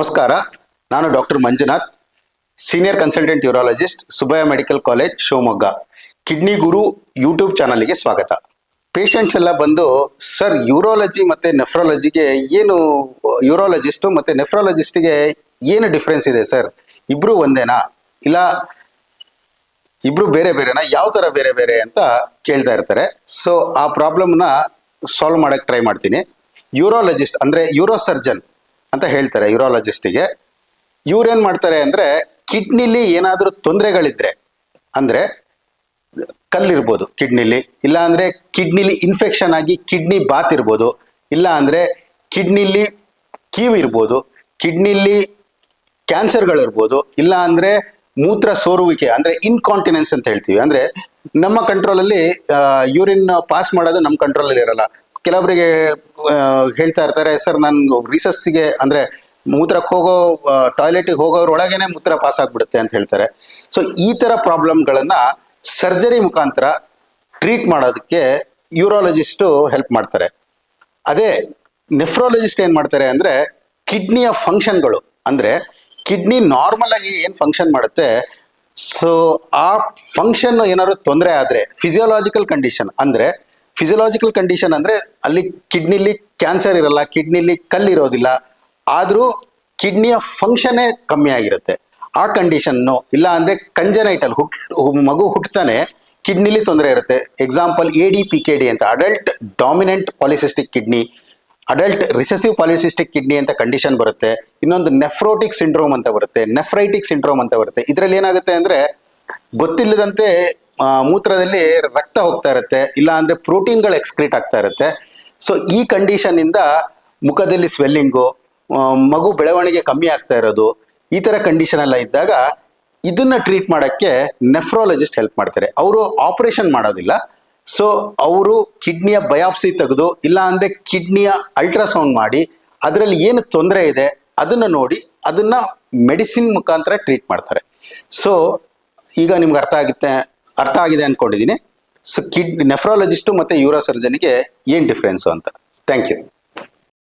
ನಮಸ್ಕಾರ, ನಾನು doctor Manjunath, senior consultant urologist, Subbaiah medical college, Shivamogga. Kidney Guru YouTube ಚಾನಲ್ಗೆ ಸ್ವಾಗತ. ಪೇಷಂಟ್ಸ್ ಎಲ್ಲ ಬಂದು, ಸರ್ ಯೂರಾಲಜಿ ಮತ್ತು ನೆಫ್ರಾಲಜಿಗೆ ಏನು, ಯೂರಾಲಜಿಸ್ಟು ಮತ್ತು ನೆಫ್ರಾಲಜಿಸ್ಟಿಗೆ ಏನು ಡಿಫ್ರೆನ್ಸ್ ಇದೆ ಸರ್? ಇಬ್ಬರು ಒಂದೇನಾ, ಇಲ್ಲ ಇಬ್ರು ಬೇರೆ ಬೇರೆನಾ, ಯಾವ ಥರ ಬೇರೆ ಬೇರೆ ಅಂತ ಕೇಳ್ತಾ ಇರ್ತಾರೆ. ಸೊ ಆ ಪ್ರಾಬ್ಲಮ್ನ ಸಾಲ್ವ್ ಮಾಡೋಕ್ಕೆ ಟ್ರೈ ಮಾಡ್ತೀನಿ. ಯೂರಾಲಜಿಸ್ಟ್ ಅಂದರೆ ಯೂರೋ ಸರ್ಜನ್ ಅಂತ ಹೇಳ್ತಾರೆ. ಯೂರಾಲಜಿಸ್ಟಿಗೆ ಇವ್ರೇನು ಮಾಡ್ತಾರೆ ಅಂದರೆ, ಕಿಡ್ನಿಲಿ ಏನಾದರೂ ತೊಂದರೆಗಳಿದ್ರೆ, ಅಂದರೆ ಕಲ್ಲಿರ್ಬೋದು ಕಿಡ್ನಿಲಿ, ಇಲ್ಲ ಅಂದರೆ ಕಿಡ್ನಿಲಿ ಇನ್ಫೆಕ್ಷನ್ ಆಗಿ ಕಿಡ್ನಿ ಬಾತ್ ಇರ್ಬೋದು, ಇಲ್ಲ ಅಂದರೆ ಕಿಡ್ನಿಲಿ ಕೀವು ಇರ್ಬೋದು, ಕಿಡ್ನಿಲಿ ಕ್ಯಾನ್ಸರ್ಗಳಿರ್ಬೋದು, ಇಲ್ಲ ಅಂದರೆ ಮೂತ್ರ ಸೋರುವಿಕೆ ಅಂದರೆ ಇನ್ಕಾಂಟಿನೆನ್ಸ್ ಅಂತ ಹೇಳ್ತೀವಿ. ಅಂದರೆ ನಮ್ಮ ಕಂಟ್ರೋಲಲ್ಲಿ ಯೂರಿನ್ ಪಾಸ್ ಮಾಡೋದು ನಮ್ಮ ಕಂಟ್ರೋಲಲ್ಲಿ ಇರಲ್ಲ. ಕೆಲವರಿಗೆ ಹೇಳ್ತಾ ಇರ್ತಾರೆ, ಸರ್ ನಾನು ರಿಸಸ್ಸಿಗೆ ಅಂದರೆ ಮೂತ್ರಕ್ಕೆ ಹೋಗೋ ಟಾಯ್ಲೆಟಿಗೆ ಹೋಗೋರೊಳಗೇನೆ ಮೂತ್ರ ಪಾಸ್ ಆಗಿಬಿಡುತ್ತೆ ಅಂತ ಹೇಳ್ತಾರೆ. ಸೊ ಈ ಥರ ಪ್ರಾಬ್ಲಮ್ಗಳನ್ನು ಸರ್ಜರಿ ಮುಖಾಂತರ ಟ್ರೀಟ್ ಮಾಡೋದಕ್ಕೆ ಯೂರಾಲಜಿಸ್ಟು ಹೆಲ್ಪ್ ಮಾಡ್ತಾರೆ. ಅದೇ ನೆಫ್ರಾಲಜಿಸ್ಟ್ ಏನು ಮಾಡ್ತಾರೆ ಅಂದರೆ, ಕಿಡ್ನಿಯ ಫಂಕ್ಷನ್ಗಳು, ಅಂದರೆ ಕಿಡ್ನಿ ನಾರ್ಮಲ್ ಆಗಿ ಏನು ಫಂಕ್ಷನ್ ಮಾಡುತ್ತೆ, ಸೊ ಆ ಫಂಕ್ಷನ್ ಏನಾದ್ರು ತೊಂದರೆ ಆದರೆ, ಫಿಸಿಯೋಲಾಜಿಕಲ್ ಕಂಡೀಷನ್ ಅಂದರೆ ಅಲ್ಲಿ ಕಿಡ್ನಿಲಿ ಕ್ಯಾನ್ಸರ್ ಇರಲ್ಲ, ಕಿಡ್ನಿಲಿ ಕಲ್ಲಿರೋದಿಲ್ಲ, ಆದರೂ ಕಿಡ್ನಿಯ ಫಂಕ್ಷನ್ನೇ ಕಮ್ಮಿ ಆಗಿರುತ್ತೆ. ಆ ಕಂಡೀಷನ್ನು, ಇಲ್ಲ ಅಂದರೆ ಕಂಜನೈಟಲ್, ಮಗು ಹುಟ್ಟುತ್ತಾನೆ ಕಿಡ್ನಿಲಿ ತೊಂದರೆ ಇರುತ್ತೆ. ಎಕ್ಸಾಂಪಲ್ ADPKD ಅಂತ, adult dominant polycystic kidney, adult recessive polycystic kidney ಅಂತ ಕಂಡೀಷನ್ ಬರುತ್ತೆ. ಇನ್ನೊಂದು ನೆಫ್ರೋಟಿಕ್ ಸಿಂಡ್ರೋಮ್ ಅಂತ ಬರುತ್ತೆ, ನೆಫ್ರೈಟಿಕ್ ಸಿಂಡ್ರೋಮ್ ಅಂತ ಬರುತ್ತೆ. ಇದರಲ್ಲಿ ಏನಾಗುತ್ತೆ ಅಂದರೆ, ಗೊತ್ತಿಲ್ಲದಂತೆ ಮೂತ್ರದಲ್ಲಿ ರಕ್ತ ಹೋಗ್ತಾ ಇರುತ್ತೆ, ಇಲ್ಲ ಅಂದರೆ ಪ್ರೋಟೀನ್ಗಳು ಎಕ್ಸ್ಕ್ರೀಟ್ ಆಗ್ತಾ ಇರುತ್ತೆ. ಸೊ ಈ ಕಂಡೀಷನ್ನಿಂದ ಮುಖದಲ್ಲಿ ಸ್ವೆಲ್ಲಿಂಗು, ಮಗು ಬೆಳವಣಿಗೆ ಕಮ್ಮಿ ಆಗ್ತಾ ಇರೋದು, ಈ ಥರ ಕಂಡೀಷನ್ ಎಲ್ಲ ಇದ್ದಾಗ ಇದನ್ನ ಟ್ರೀಟ್ ಮಾಡೋಕ್ಕೆ ನೆಫ್ರಾಲಜಿಸ್ಟ್ ಹೆಲ್ಪ್ ಮಾಡ್ತಾರೆ. ಅವರು ಆಪರೇಷನ್ ಮಾಡೋದಿಲ್ಲ. ಸೊ ಅವರು ಕಿಡ್ನಿಯ ಬಯಾಪ್ಸಿ ತೆಗೆದು, ಇಲ್ಲ ಅಂದರೆ ಕಿಡ್ನಿಯ ಅಲ್ಟ್ರಾಸೌಂಡ್ ಮಾಡಿ, ಅದರಲ್ಲಿ ಏನು ತೊಂದರೆ ಇದೆ ಅದನ್ನು ನೋಡಿ, ಅದನ್ನು ಮೆಡಿಸಿನ್ ಮುಖಾಂತರ ಟ್ರೀಟ್ ಮಾಡ್ತಾರೆ. ಸೊ ಈಗ ನಿಮ್ಗೆ ಅರ್ಥ ಆಗಿದೆ ಅಂದ್ಕೊಂಡಿದ್ದೀನಿ. ಸೊ ನೆಫ್ರಾಲಜಿಸ್ಟು ಮತ್ತು ಯೂರೋ ಸರ್ಜನಿಗೆ ಏನು ಡಿಫ್ರೆನ್ಸು ಅಂತ. Thank you.